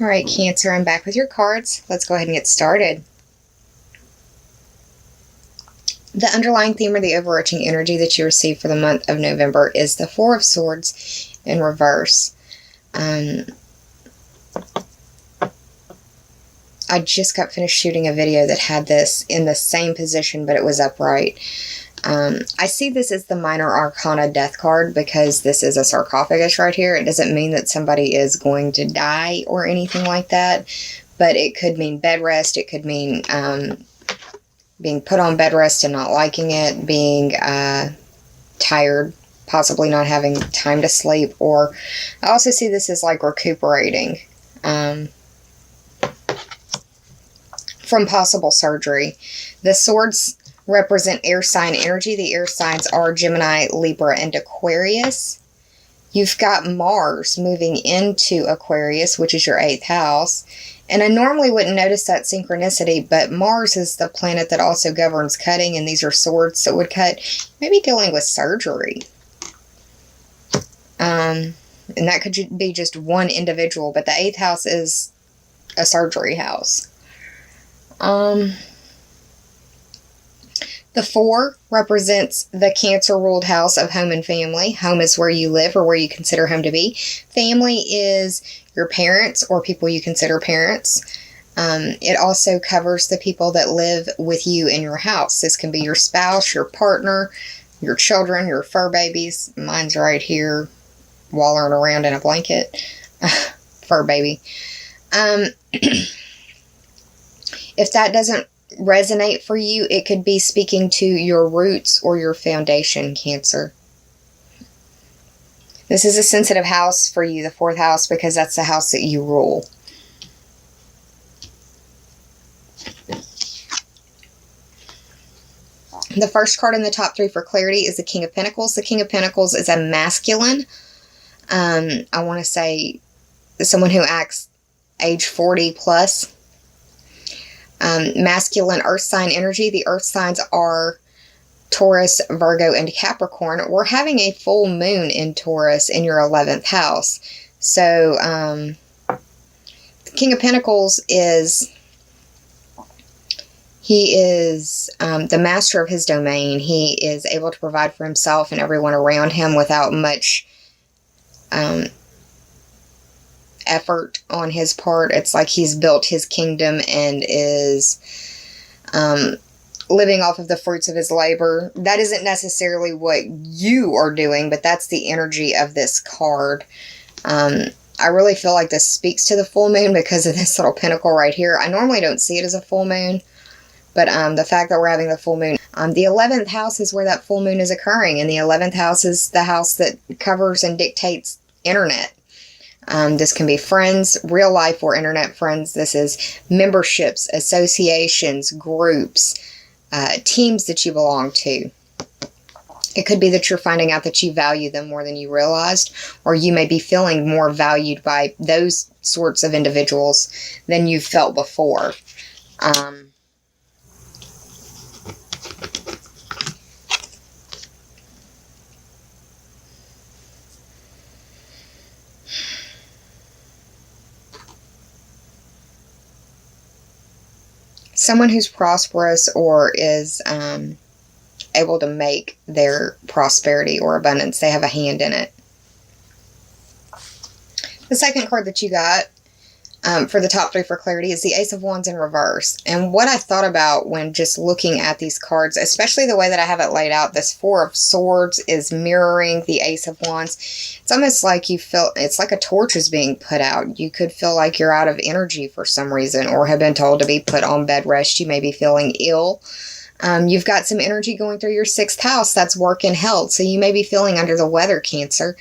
Alright, Cancer, I'm back with your cards. Let's go ahead and get started. The underlying theme or the overarching energy that you receive for the month of November is the Four of Swords in reverse. I just got finished shooting a video that had this in the same position, but it was upright. I see this as the Minor Arcana Death card because this is a sarcophagus right here. It doesn't mean that somebody is going to die or anything like that, but it could mean bed rest. It could mean being put on bed rest and not liking it, being tired, possibly not having time to sleep, or I also see this as like recuperating from possible surgery. The swords represent air sign energy. The air signs are Gemini, Libra, and Aquarius. You've got Mars moving into Aquarius, which is your 8th house. And I normally wouldn't notice that synchronicity, but Mars is the planet that also governs cutting, and these are swords that would cut. Maybe dealing with surgery. And that could be just one individual, but the 8th house is a surgery house. The 4 represents the Cancer-ruled house of home and family. Home is where you live or where you consider home to be. Family is your parents or people you consider parents. It also covers the people that live with you in your house. This can be your spouse, your partner, your children, your fur babies. Mine's right here, wallowing around in a blanket. Fur baby. If that doesn't resonate for you, it could be speaking to your roots or your foundation, Cancer. This is a sensitive house for you, the 4th house, because that's the house that you rule. The first card in the top 3 for clarity is the King of Pentacles. The King of Pentacles is a masculine. I want to say someone who acts age 40 plus. Masculine earth sign energy. The earth signs are Taurus, Virgo, and Capricorn. We're having a full moon in Taurus in your 11th house. So, the King of Pentacles is, he is the master of his domain. He is able to provide for himself and everyone around him without much effort on his part. It's like he's built his kingdom and is living off of the fruits of his labor. That isn't necessarily what you are doing, but that's the energy of this card. I really feel like this speaks to the full moon because of this little pentacle right here. I normally don't see it as a full moon, but the fact that we're having the full moon. The 11th house is where that full moon is occurring, and the 11th house is the house that covers and dictates internet. This can be friends, real life or internet friends. This is memberships, associations, groups, teams that you belong to. It could be that you're finding out that you value them more than you realized, or you may be feeling more valued by those sorts of individuals than you've felt before. Someone who's prosperous or is able to make their prosperity or abundance, they have a hand in it. The second card that you got for the top 3 for clarity is the Ace of Wands in reverse. And what I thought about when just looking at these cards, especially the way that I have it laid out, this 4 of Swords is mirroring the Ace of Wands. It's almost like you feel, it's like a torch is being put out. You could feel like you're out of energy for some reason or have been told to be put on bed rest. You may be feeling ill. You've got some energy going through your 6th house. That's work and health. So you may be feeling under the weather, Cancer.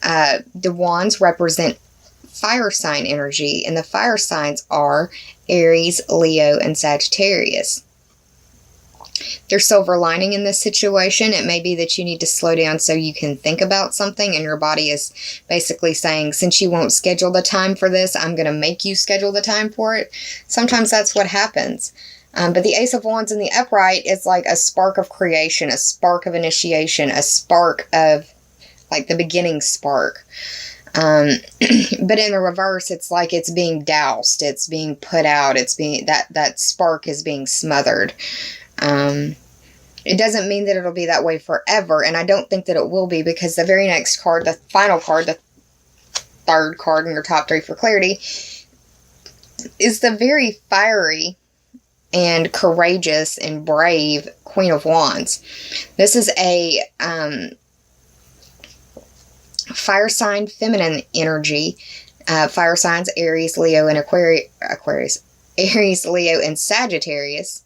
The Wands represent fire sign energy, and the fire signs are Aries, Leo, and Sagittarius. There's silver lining in this situation. It may be that you need to slow down so you can think about something, and your body is basically saying, since you won't schedule the time for this, I'm going to make you schedule the time for it. Sometimes that's what happens. But the Ace of Wands in the upright is like a spark of creation, a spark of initiation, a spark of, like, the beginning spark. But in the reverse, it's like it's being doused, it's being put out, it's being, that spark is being smothered. It doesn't mean that it'll be that way forever, and I don't think that it will be, because the very next card, the final card, the third card in your top 3 for clarity, is the very fiery and courageous and brave Queen of Wands. This is a fire sign, feminine energy. Fire signs, Aries, Leo, and Aquarius. Aries, Leo, and Sagittarius.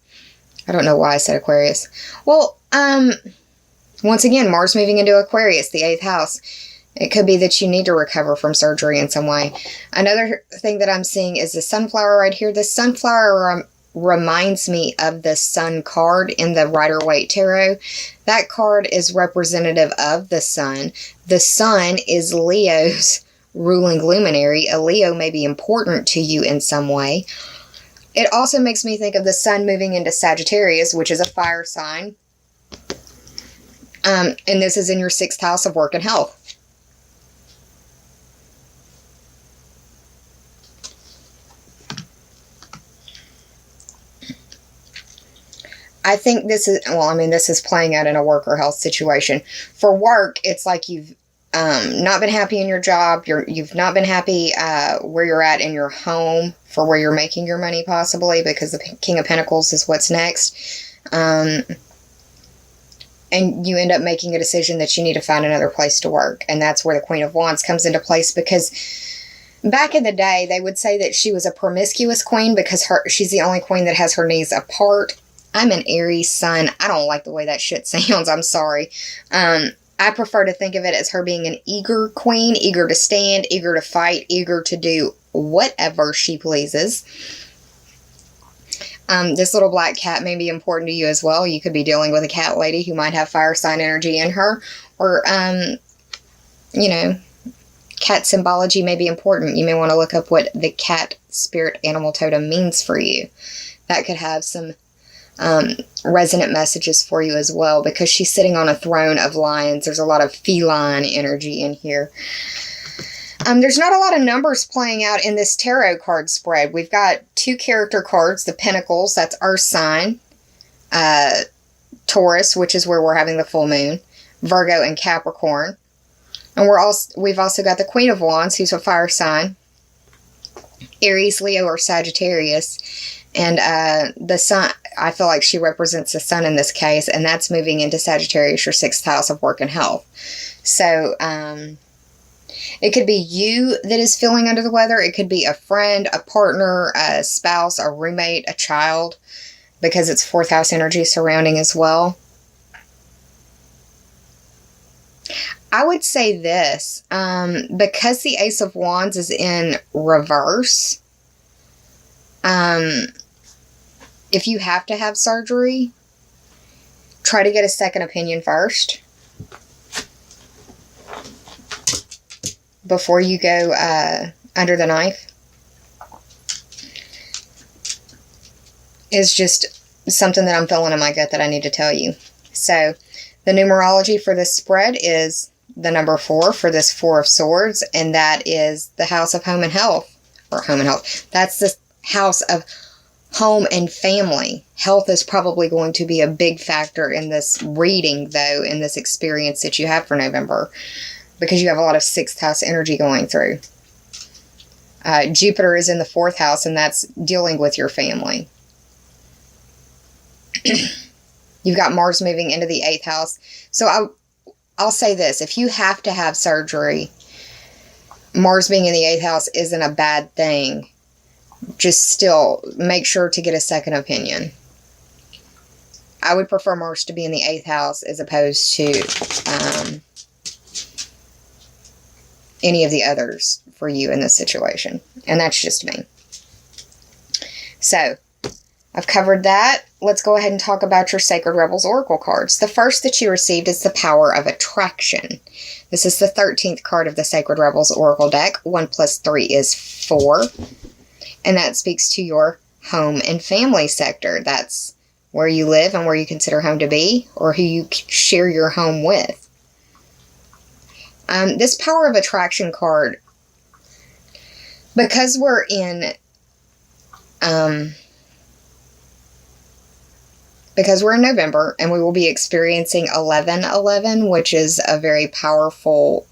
I don't know why I said Aquarius. Well, once again, Mars moving into Aquarius, the 8th house. It could be that you need to recover from surgery in some way. Another thing that I'm seeing is the sunflower right here. The sunflower reminds me of the sun card in the Rider-Waite Tarot. That card is representative of the sun. The sun is Leo's ruling luminary. A Leo may be important to you in some way. It also makes me think of the sun moving into Sagittarius, which is a fire sign. And this is in your 6th house of work and health. I think this is, well, I mean, this is playing out in a work or health situation. For work, it's like you've not been happy in your job. You've not been happy where you're at in your home for where you're making your money, possibly, because the King of Pentacles is what's next. And you end up making a decision that you need to find another place to work. And that's where the Queen of Wands comes into place, because back in the day, they would say that she was a promiscuous queen because she's the only queen that has her knees apart. I'm an Aries sun. I don't like the way that shit sounds. I'm sorry. I prefer to think of it as her being an eager queen, eager to stand, eager to fight, eager to do whatever she pleases. This little black cat may be important to you as well. You could be dealing with a cat lady who might have fire sign energy in her. Or, you know, cat symbology may be important. You may want to look up what the cat spirit animal totem means for you. That could have some resonant messages for you as well, because she's sitting on a throne of lions. There's a lot of feline energy in here. There's not a lot of numbers playing out in this tarot card spread. We've got 2 character cards, the Pentacles, that's Earth sign, Taurus, which is where we're having the full moon, Virgo, and Capricorn. And we've also got the Queen of Wands, who's a fire sign, Aries, Leo, or Sagittarius. And the sun, I feel like she represents the sun in this case, and that's moving into Sagittarius, your 6th house of work and health. So, it could be you that is feeling under the weather. It could be a friend, a partner, a spouse, a roommate, a child, because it's 4th house energy surrounding as well. I would say this, because the Ace of Wands is in reverse, if you have to have surgery, try to get a second opinion first before you go under the knife. It's just something that I'm feeling in my gut that I need to tell you. So the numerology for this spread is the number 4 for this 4 of Swords, and that is the house of home and health, or home and health. That's the house of home and family. Health is probably going to be a big factor in this reading, though, in this experience that you have for November, because you have a lot of 6th house energy going through. Jupiter is in the 4th house, and that's dealing with your family. You've got Mars moving into the 8th house. So I'll say this. If you have to have surgery, Mars being in the 8th house isn't a bad thing. Just still make sure to get a second opinion. I would prefer Mars to be in the 8th house as opposed to any of the others for you in this situation. And that's just me. So, I've covered that. Let's go ahead and talk about your Sacred Rebels Oracle cards. The first that you received is the Power of Attraction. This is the 13th card of the Sacred Rebels Oracle deck. 1 plus 3 is 4. And that speaks to your home and family sector. That's where you live and where you consider home to be, or who you share your home with. This Power of Attraction card Because we're in, because we're in November, and we will be experiencing 1111, which is a very powerful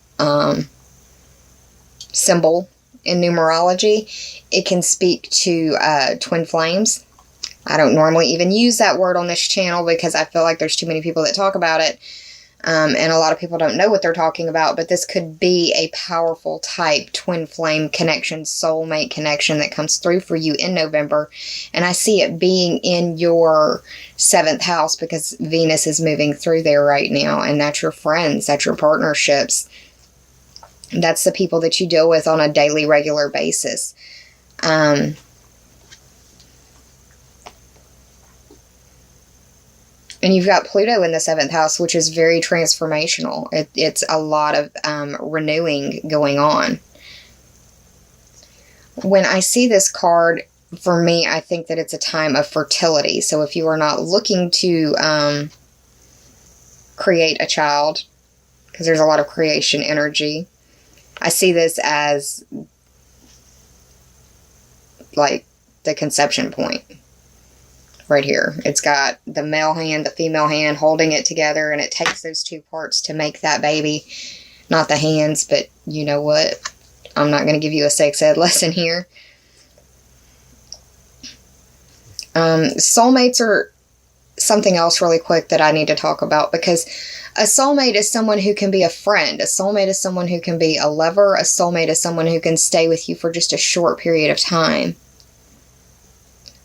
symbol in numerology. It can speak to twin flames. I don't normally even use that word on this channel because I feel like there's too many people that talk about it. And a lot of people don't know what they're talking about, but this could be a powerful type twin flame connection, soulmate connection that comes through for you in November. And I see it being in your 7th house because Venus is moving through there right now, and that's your friends, that's your partnerships. That's the people that you deal with on a daily, regular basis. And you've got Pluto in the 7th house, which is very transformational. It's a lot of renewing going on. When I see this card, for me, I think that it's a time of fertility. So if you are not looking to create a child, because there's a lot of creation energy, I see this as like the conception point. Right here. It's got the male hand, the female hand holding it together, and it takes those two parts to make that baby. Not the hands, but you know what? I'm not going to give you a sex ed lesson here. Soulmates are something else really quick that I need to talk about, because a soulmate is someone who can be a friend. A soulmate is someone who can be a lover. A soulmate is someone who can stay with you for just a short period of time.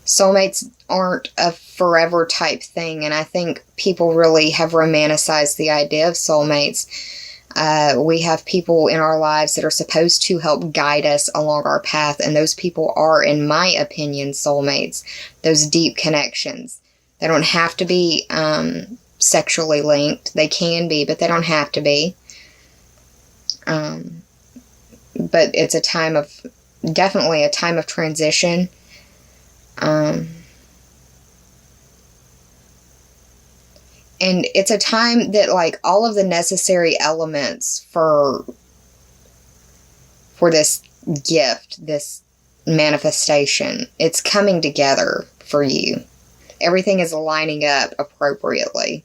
Soulmates aren't a forever type thing, and I think people really have romanticized the idea of soulmates. We have people in our lives that are supposed to help guide us along our path, and those people are, in my opinion, soulmates. Those deep connections. They don't have to be sexually linked. They can be, but they don't have to be. But it's a time of, definitely a time of transition. And it's a time that, like, all of the necessary elements for this gift, this manifestation, it's coming together for you. Everything is lining up appropriately.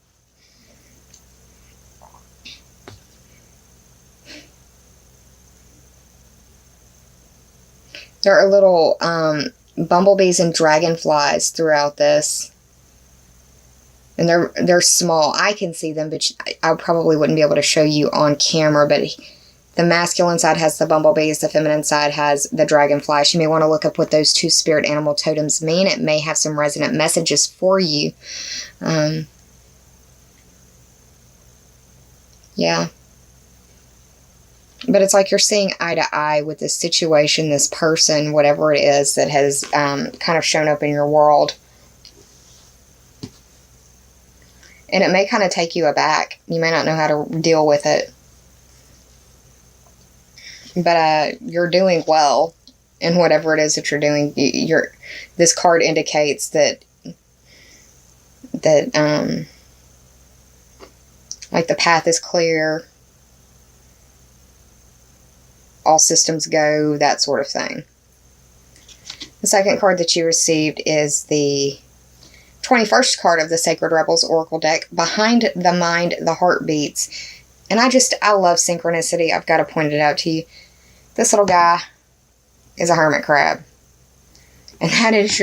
There are little bumblebees and dragonflies throughout this. And they're small. I can see them, but I probably wouldn't be able to show you on camera. But the masculine side has the bumblebees. The feminine side has the dragonflies. You may want to look up what those two spirit animal totems mean. It may have some resonant messages for you. Yeah. But it's like you're seeing eye to eye with this situation, this person, whatever it is that has kind of shown up in your world. And it may kind of take you aback. You may not know how to deal with it. But you're doing well in whatever it is that you're doing. This card indicates that like the path is clear. All systems go, that sort of thing. The second card that you received is the 21st card of the Sacred Rebels Oracle deck, Behind the Mind, the Heart Beats. And I love synchronicity. I've got to point it out to you. This little guy is a hermit crab. And that is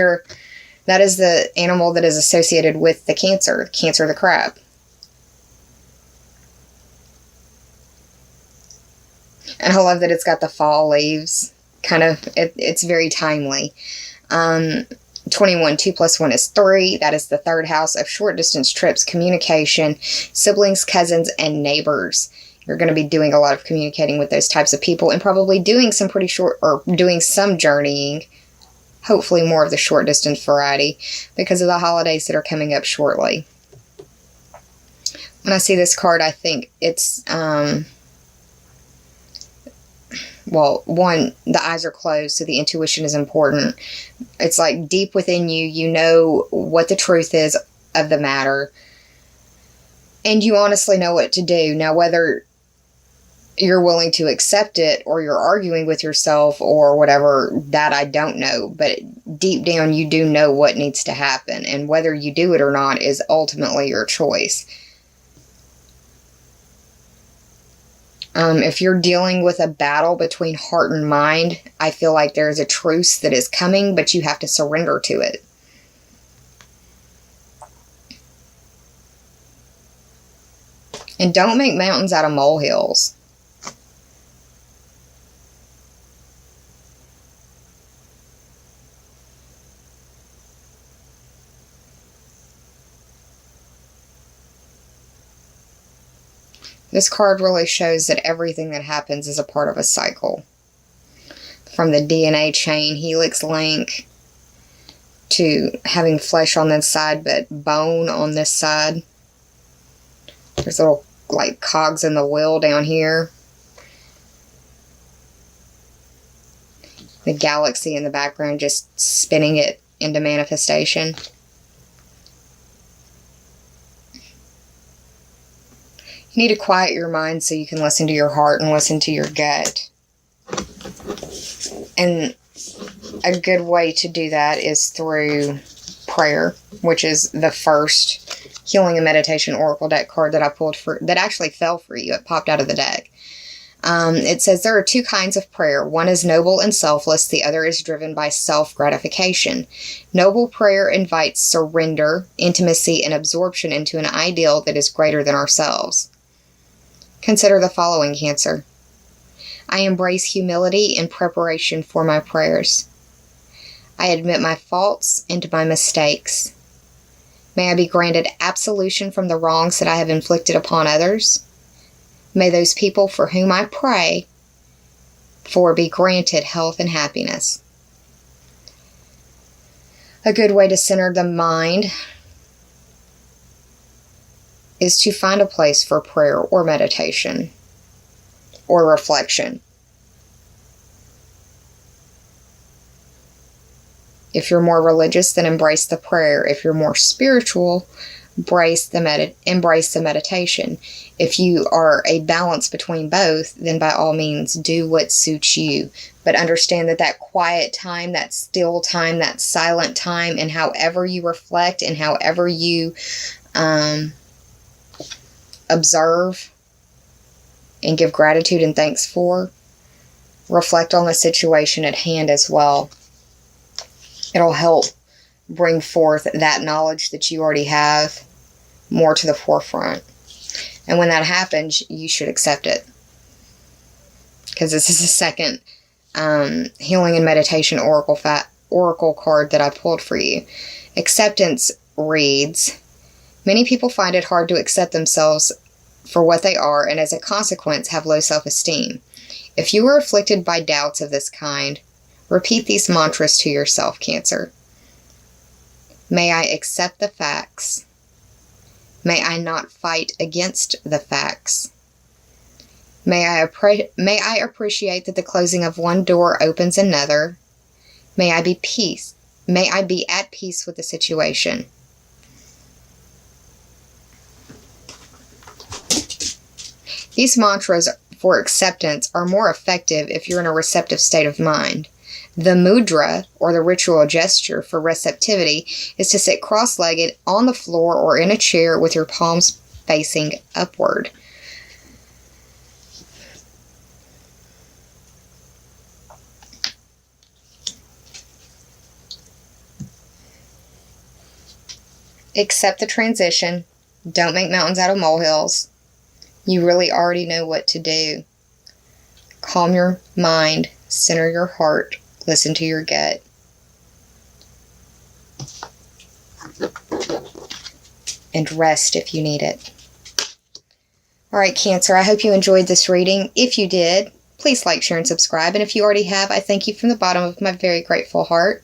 the animal that is associated with the Cancer the crab. And I love that it's got the fall leaves. It's very timely. 21, 2 plus 1 is 3. That is the 3rd house of short distance trips, communication, siblings, cousins, and neighbors. You're going to be doing a lot of communicating with those types of people, and probably doing some doing some journeying. Hopefully more of the short distance variety, because of the holidays that are coming up shortly. When I see this card, I think it's, well, one, the eyes are closed, so the intuition is important. It's like deep within you, you know what the truth is of the matter. And you honestly know what to do. Now, whether you're willing to accept it, or you're arguing with yourself or whatever, that I don't know. But deep down, you do know what needs to happen. And whether you do it or not is ultimately your choice. If you're dealing with a battle between heart and mind, I feel like there's a truce that is coming, but you have to surrender to it. And don't make mountains out of molehills. This card really shows that everything that happens is a part of a cycle. From the DNA chain helix link to having flesh on this side but bone on this side. There's little like cogs in the wheel down here. The galaxy in the background just spinning it into manifestation. You need to quiet your mind so you can listen to your heart and listen to your gut. And a good way to do that is through prayer, which is the first Healing and Meditation Oracle deck card that I pulled for, that actually fell for you. It popped out of the deck. It says there are two kinds of prayer. One is noble and selfless. The other is driven by self-gratification. Noble prayer invites surrender, intimacy, and absorption into an ideal that is greater than ourselves. Consider the following, Cancer. I embrace humility in preparation for my prayers. I admit my faults and my mistakes. May I be granted absolution from the wrongs that I have inflicted upon others. May those people for whom I pray for be granted health and happiness. A good way to center the mind is to find a place for prayer or meditation or reflection. If you're more religious, then embrace the prayer. If you're more spiritual, embrace the meditation. If you are a balance between both, then by all means do what suits you. But understand that that quiet time, that still time, that silent time, and however you reflect and however you observe and give gratitude and thanks for, reflect on the situation at hand as well. It'll help bring forth that knowledge that you already have more to the forefront. And when that happens, you should accept it. Because this is the second Healing and Meditation Oracle card that I pulled for you. Acceptance reads, many people find it hard to accept themselves for what they are, and as a consequence have low self-esteem. If you are afflicted by doubts of this kind, repeat these mantras to yourself, Cancer. May I accept the facts. May I not fight against the facts. May I appreciate that the closing of one door opens another. May I be at peace with the situation. These mantras for acceptance are more effective if you're in a receptive state of mind. The mudra, or the ritual gesture for receptivity, is to sit cross-legged on the floor or in a chair with your palms facing upward. Accept the transition. Don't make mountains out of molehills. You really already know what to do. Calm your mind, center your heart, listen to your gut. And rest if you need it. Alright, Cancer, I hope you enjoyed this reading. If you did, please like, share, and subscribe. And if you already have, I thank you from the bottom of my very grateful heart.